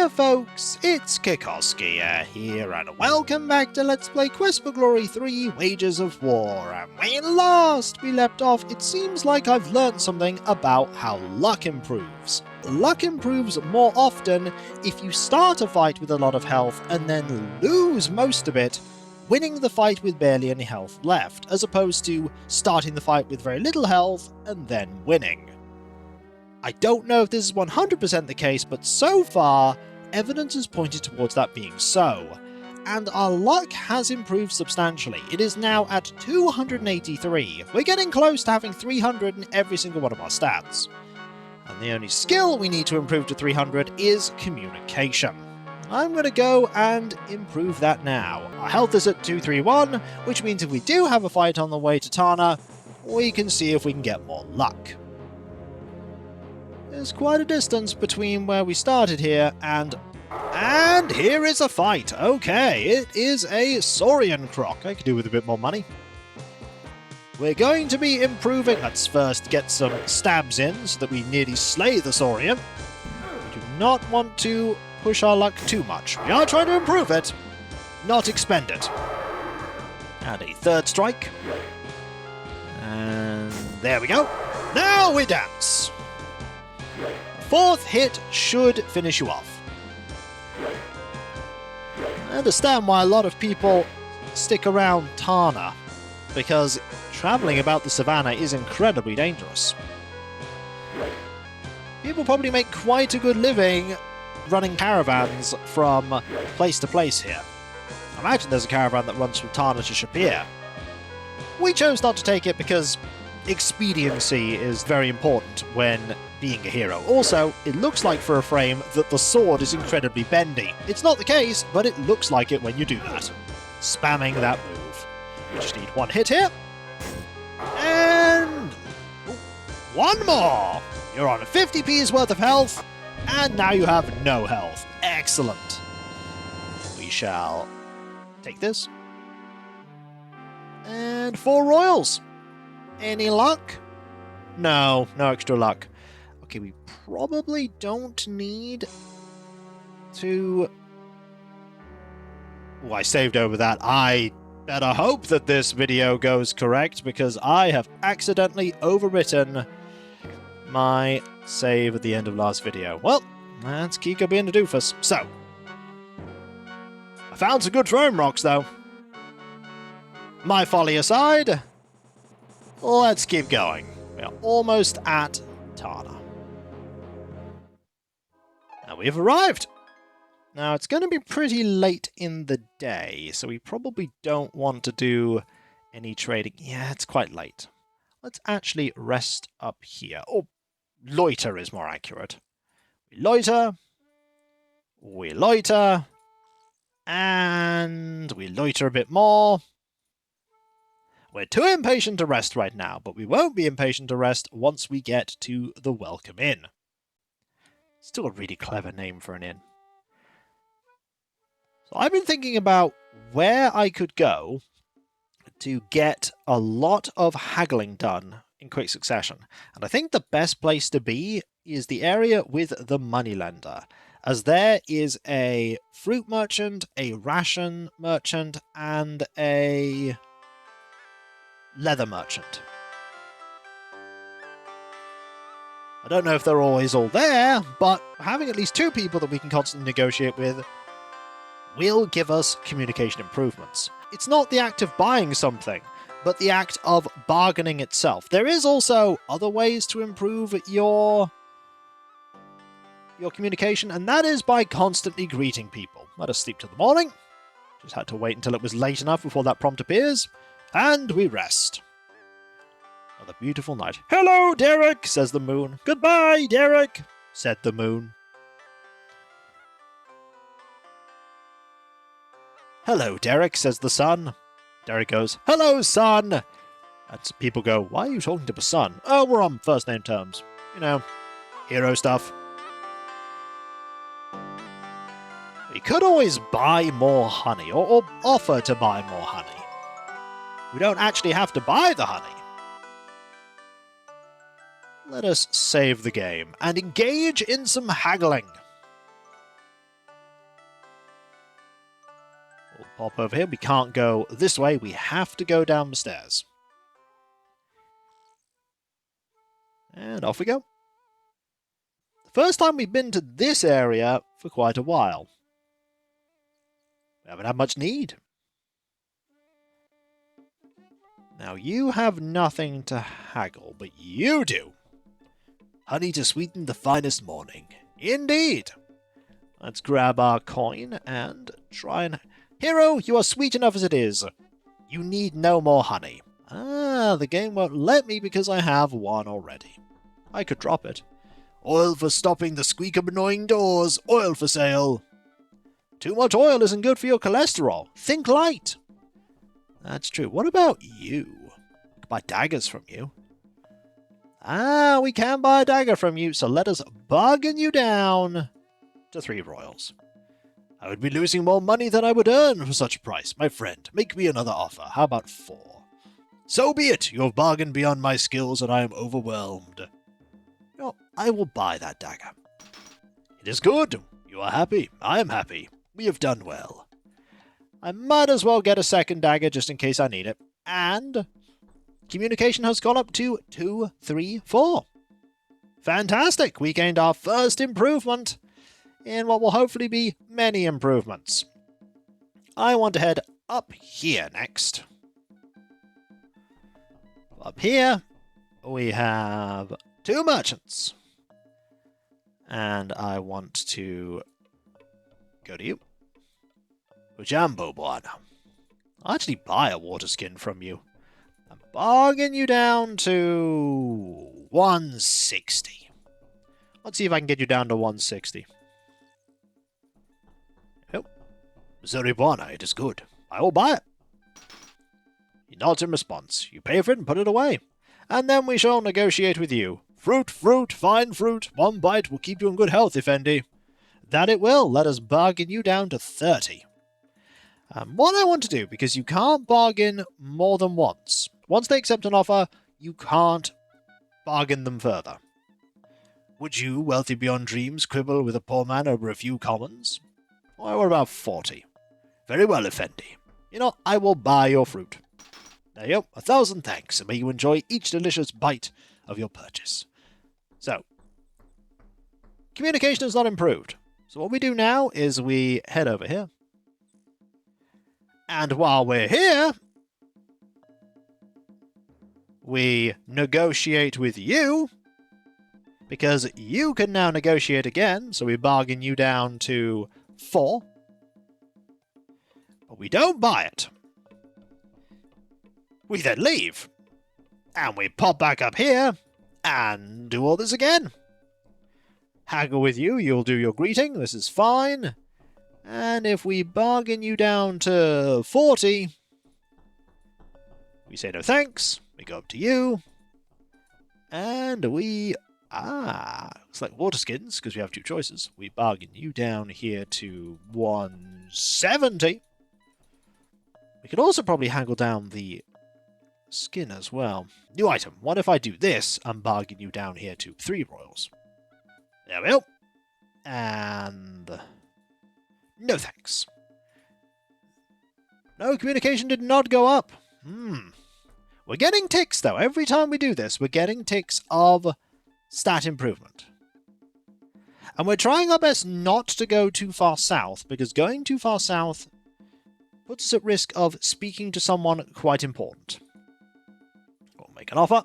there folks, it's Kikoskia here and welcome back to Let's Play Quest for Glory 3 Wages of War. And when last we left off, it seems like I've learned something about how luck improves. Luck improves more often if you start a fight with a lot of health and then lose most of it, winning the fight with barely any health left, as opposed to starting the fight with very little health and then winning. I don't know if this is 100% the case, but so far, evidence has pointed towards that being so, and our luck has improved substantially. It is now at 283. We're getting close to having 300 in every single one of our stats. And the only skill we need to improve to 300 is communication. I'm going to go and improve that now. Our health is at 231, which means if we do have a fight on the way to Tana, we can see if we can get more luck. There's quite a distance between where we started here and here is a fight. Okay, it is a Saurian croc. I could do with a bit more money. We're going to be improving. Let's first get some stabs in so that we nearly slay the Saurian. We do not want to push our luck too much. We are trying to improve it, not expend it. And a third strike. And there we go. Now we dance. Fourth hit should finish you off. I understand why a lot of people stick around Tana, because travelling about the savannah is incredibly dangerous. People probably make quite a good living running caravans from place to place here. I imagine there's a caravan that runs from Tana to Shapir. We chose not to take it because expediency is very important when being a hero. Also, it looks like for a frame that the sword is incredibly bendy. It's not the case, but it looks like it when you do that. Spamming that move. We just need one hit here. And one more! You're on 50p's worth of health, and now you have no health. Excellent. We shall take this. And 4 royals. Any luck? No, no extra luck. Okay, we probably don't need to... Oh, I saved over that. I better hope that this video goes correct, because I have accidentally overwritten my save at the end of last video. Well, that's Kiko being a doofus. So, I found some good throwing rocks, though. My folly aside, let's keep going. We are almost at Tana. And we've arrived! Now, it's going to be pretty late in the day, so we probably don't want to do any trading. Yeah, it's quite late. Let's actually rest up here. Or loiter is more accurate. We loiter, and we loiter a bit more. We're too impatient to rest right now, but we won't be impatient to rest once we get to the Welcome Inn. Still a really clever name for an inn. So I've been thinking about where I could go to get a lot of haggling done in quick succession. And I think the best place to be is the area with the moneylender, as there is a fruit merchant, a ration merchant, and a leather merchant. I don't know if they're always all there, but having at least 2 people that we can constantly negotiate with will give us communication improvements. It's not the act of buying something, but the act of bargaining itself. There is also other ways to improve your communication, and that is by constantly greeting people. Let us sleep till the morning. Just had to wait until it was late enough before that prompt appears, and we rest. Another beautiful night. Hello, Derek, says the moon. Goodbye, Derek, said the moon. Hello, Derek, says the sun. Derek goes, hello, sun. And people go, why are you talking to the sun? Oh, we're on first name terms. You know, hero stuff. We could always buy more honey, or offer to buy more honey. We don't actually have to buy the honey. Let us save the game and engage in some haggling. We'll pop over here. We can't go this way. We have to go down the stairs. And off we go. The first time we've been to this area for quite a while. We haven't had much need. Now, you have nothing to haggle, but you do. Honey to sweeten the finest morning. Indeed. Let's grab our coin and try and... Hero, you are sweet enough as it is. You need no more honey. Ah, the game won't let me because I have one already. I could drop it. Oil for stopping the squeak of annoying doors. Oil for sale. Too much oil isn't good for your cholesterol. Think light. That's true. What about you? I could buy daggers from you. Ah, we can buy a dagger from you, so let us bargain you down to 3 royals. I would be losing more money than I would earn for such a price. My friend, make me another offer. How about 4? So be it. You have bargained beyond my skills, and I am overwhelmed. No, I will buy that dagger. It is good. You are happy. I am happy. We have done well. I might as well get a second dagger just in case I need it. And communication has gone up to 2, 3, 4. Fantastic! We gained our first improvement in what will hopefully be many improvements. I want to head up here next. Up here, we have 2 merchants. And I want to go to you. Ujambo Buana. I'll actually buy a water skin from you. And bargain you down to 160. Let's see if I can get you down to 160. Oh. Missouri Buana, it is good. I will buy it. He nods in response. You pay for it and put it away. And then we shall negotiate with you. Fruit, fruit, fine fruit. 1 bite will keep you in good health, Effendi. That it will. Let us bargain you down to 30. What I want to do, because you can't bargain more than once. Once they accept an offer, you can't bargain them further. Would you, wealthy beyond dreams, quibble with a poor man over a few commons? Why, what about 40? Very well, Effendi. You know, I will buy your fruit. There you go. 1,000 thanks, and may you enjoy each delicious bite of your purchase. So, communication is not improved. So what we do now is we head over here. And while we're here, we negotiate with you, because you can now negotiate again, so we bargain you down to 4. But we don't buy it. We then leave. And we pop back up here, and do all this again. Haggle with you, you'll do your greeting, this is fine. And if we bargain you down to 40, we say no thanks, we go up to you, and we... looks like water skins, because we have 2 choices. We bargain you down here to 170. We could also probably haggle down the skin as well. New item. What if I do this and bargain you down here to 3 royals? There we go. And... no thanks. No, communication did not go up. We're getting ticks, though. Every time we do this, we're getting ticks of stat improvement. And we're trying our best not to go too far south, because going too far south puts us at risk of speaking to someone quite important. We'll make an offer.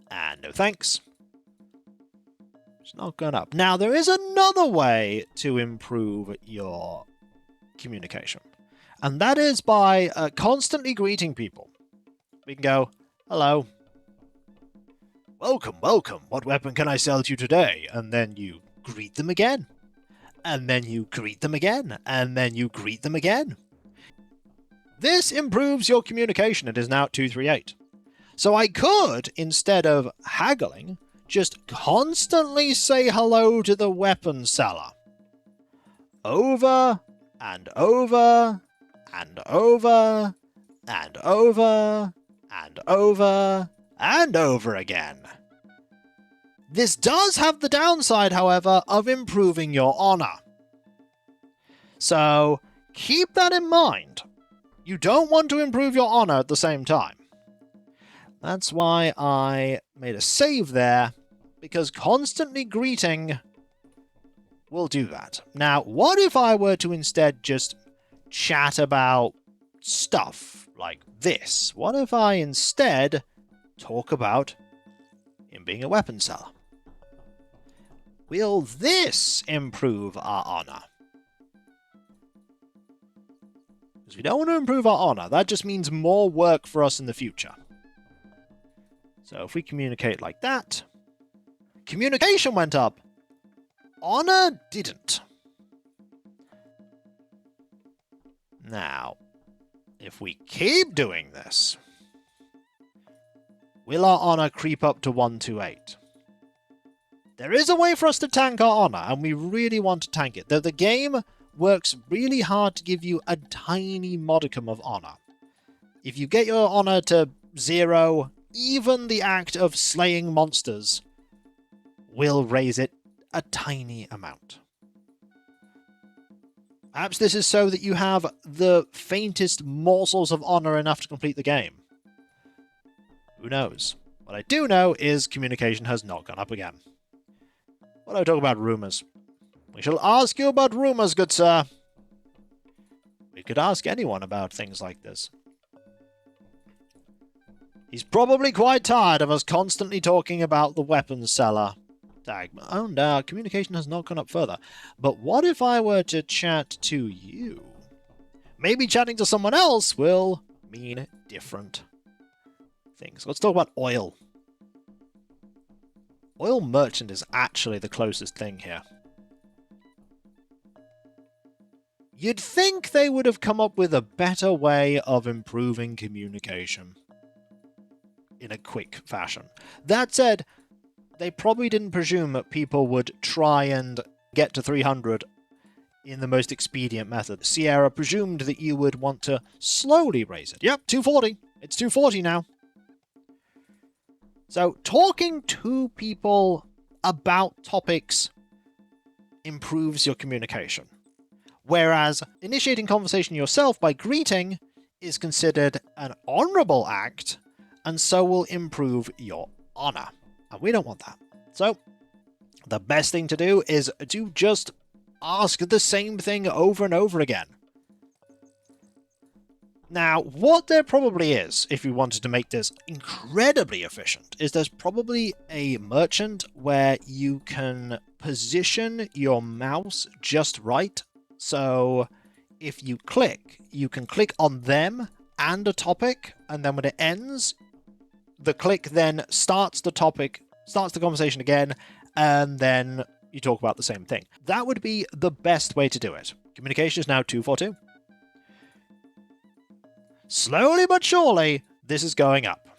And no thanks. It's not going up. Now, there is another way to improve your communication. And that is by constantly greeting people. We can go, hello. Welcome, welcome. What weapon can I sell to you today? And then you greet them again. And then you greet them again. And then you greet them again. This improves your communication. It is now 238. So I could, instead of haggling, just constantly say hello to the weapon seller. Over, and over, and over, and over, and over, and over again. This does have the downside, however, of improving your honor. So keep that in mind. You don't want to improve your honor at the same time. That's why I made a save there, because constantly greeting will do that. Now, what if I were to instead just chat about stuff like this? What if I instead talk about him being a weapon seller? Will this improve our honor? Because we don't want to improve our honor. That just means more work for us in the future. So if we communicate like that, communication went up. Honor didn't. Now, if we keep doing this, will our honor creep up to 128? There is a way for us to tank our honor, and we really want to tank it. Though the game works really hard to give you a tiny modicum of honor. If you get your honor to 0, even the act of slaying monsters will raise it a tiny amount. Perhaps this is so that you have the faintest morsels of honor enough to complete the game. Who knows? What I do know is communication has not gone up again. What do I talk about rumors? We shall ask you about rumors, good sir. We could ask anyone about things like this. He's probably quite tired of us constantly talking about the weapons seller tag. Oh no, communication has not gone up further. But what if I were to chat to you? Maybe chatting to someone else will mean different things. Let's talk about oil. Oil merchant is actually the closest thing here. You'd think they would have come up with a better way of improving communication in a quick fashion. That said, they probably didn't presume that people would try and get to 300 in the most expedient method. Sierra presumed that you would want to slowly raise it. Yep, 240. It's 240 now. So, talking to people about topics improves your communication. Whereas initiating conversation yourself by greeting is considered an honorable act, and so will improve your honor. And we don't want that. So, the best thing to do is to just ask the same thing over and over again. Now, what there probably is, if you wanted to make this incredibly efficient, is there's probably a merchant where you can position your mouse just right. So, if you can click on them and a topic, and then when it ends, the click then starts the topic, starts the conversation again, and then you talk about the same thing. That would be the best way to do it. Communication is now 242. Slowly but surely, this is going up.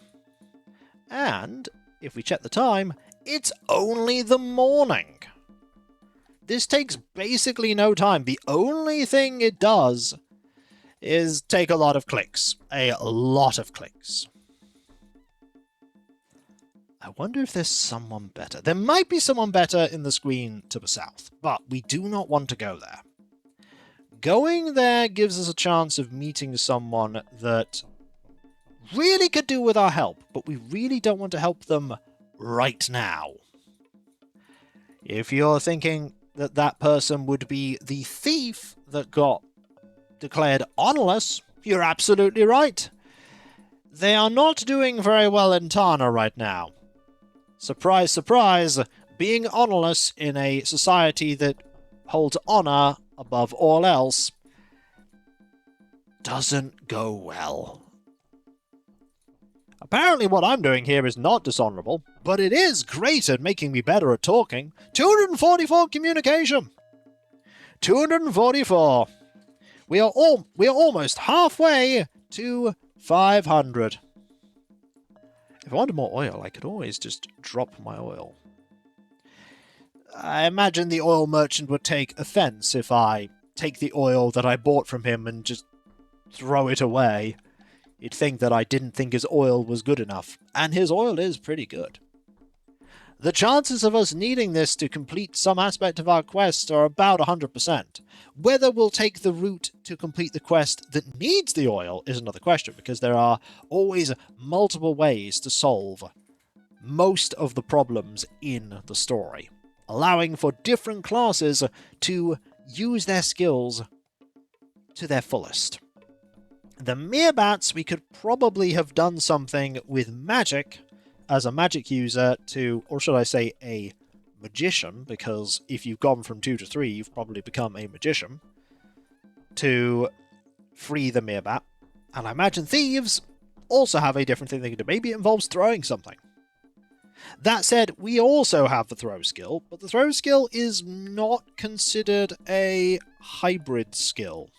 And, if we check the time, it's only the morning. This takes basically no time. The only thing it does is take a lot of clicks. A lot of clicks. I wonder if there's someone better. There might be someone better in the screen to the south, but we do not want to go there. Going there gives us a chance of meeting someone that really could do with our help, but we really don't want to help them right now. If you're thinking that that person would be the thief that got declared honorless, you're absolutely right. They are not doing very well in Tana right now. Surprise, surprise, being honorless in a society that holds honor above all else doesn't go well. Apparently what I'm doing here is not dishonorable, but it is great at making me better at talking. 244 communication! 244! We are almost halfway to 500. If I wanted more oil, I could always just drop my oil. I imagine the oil merchant would take offense if I take the oil that I bought from him and just throw it away. He'd think that I didn't think his oil was good enough, and his oil is pretty good. The chances of us needing this to complete some aspect of our quest are about 100%. Whether we'll take the route to complete the quest that needs the oil is another question, because there are always multiple ways to solve most of the problems in the story, allowing for different classes to use their skills to their fullest. The Meerbats, we could probably have done something with magic as a magic user to, or should I say a magician, because if you've gone from 2 to 3, you've probably become a magician, to free the Meerbat. And I imagine thieves also have a different thing they can do. Maybe it involves throwing something. That said, we also have the throw skill, but the throw skill is not considered a hybrid skill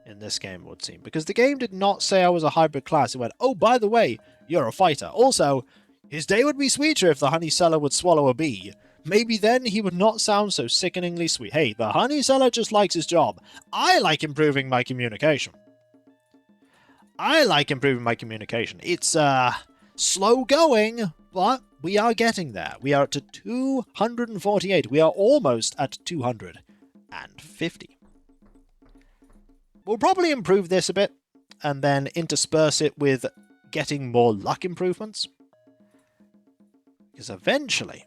in this game, it would seem, because the game did not say I was a hybrid class. It went, oh, by the way, you're a fighter. Also, his day would be sweeter if the honey seller would swallow a bee. Maybe then he would not sound so sickeningly sweet. Hey, the honey seller just likes his job. I like improving my communication. It's, slow going, but we are getting there. We are at 248. We are almost at 250. We'll probably improve this a bit, and then intersperse it with getting more luck improvements. Because eventually,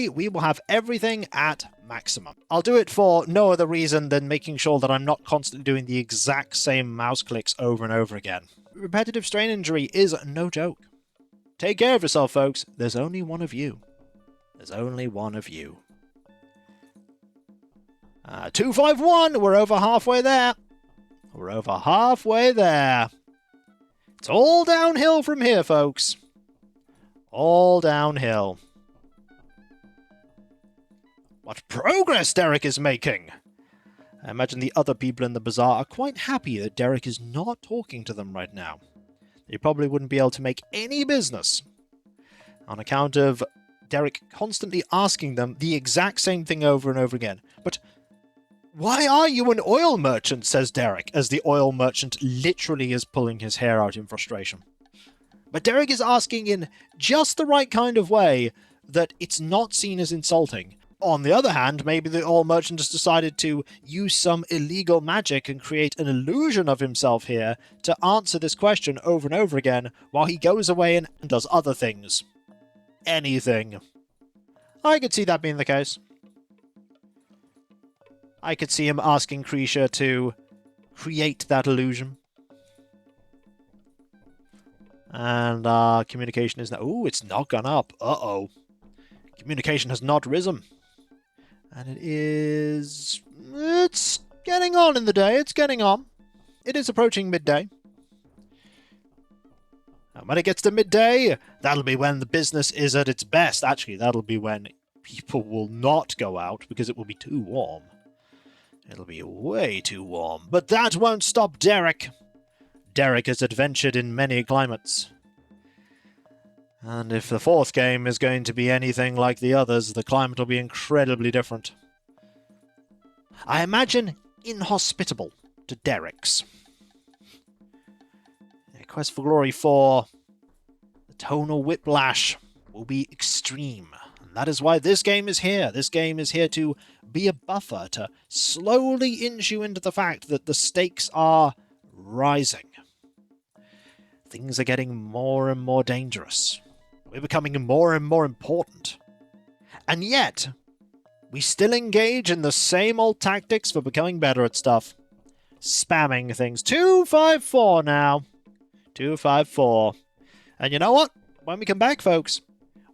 we will have everything at maximum. I'll do it for no other reason than making sure that I'm not constantly doing the exact same mouse clicks over and over again. Repetitive strain injury is no joke. Take care of yourself, folks. There's only one of you. 251! We're over halfway there. It's all downhill from here, folks. All downhill. What progress Derek is making! I imagine the other people in the bazaar are quite happy that Derek is not talking to them right now. They probably wouldn't be able to make any business on account of Derek constantly asking them the exact same thing over and over again. But why are you an oil merchant, says Derek, as the oil merchant literally is pulling his hair out in frustration. But Derek is asking in just the right kind of way that it's not seen as insulting. On the other hand, maybe the oil merchant has decided to use some illegal magic and create an illusion of himself here to answer this question over and over again while he goes away and does other things. Anything. I could see that being the case. I could see him asking Krisha to create that illusion. And communication is now... Ooh, it's not gone up. Uh-oh. Communication has not risen. And it is... It's getting on in the day. It's getting on. It is approaching midday. And when it gets to midday, that'll be when the business is at its best. Actually, that'll be when people will not go out because it will be too warm. It'll be way too warm. But that won't stop Derek. Derek has adventured in many climates. And if the fourth game is going to be anything like the others, the climate will be incredibly different. I imagine inhospitable to Derek's. Quest for Glory 4, the tonal whiplash will be extreme. And that is why this game is here. This game is here to be a buffer, to slowly inch you into the fact that the stakes are rising. Things are getting more and more dangerous. We're becoming more and more important. And yet, we still engage in the same old tactics for becoming better at stuff. Spamming things. 254 now. 254. And you know what? When we come back, folks,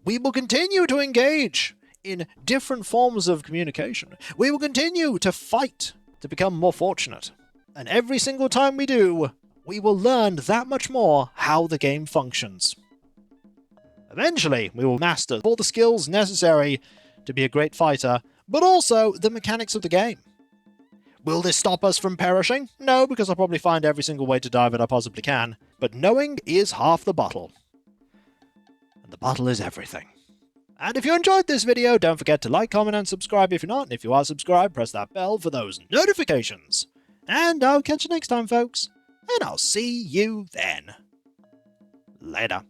we will continue to engage in different forms of communication. We will continue to fight to become more fortunate. And every single time we do, we will learn that much more how the game functions. Eventually, we will master all the skills necessary to be a great fighter, but also the mechanics of the game. Will this stop us from perishing? No, because I'll probably find every single way to die that I possibly can. But knowing is half the battle. And the battle is everything. And if you enjoyed this video, don't forget to like, comment, and subscribe if you're not. And if you are subscribed, press that bell for those notifications. And I'll catch you next time, folks. And I'll see you then. Later.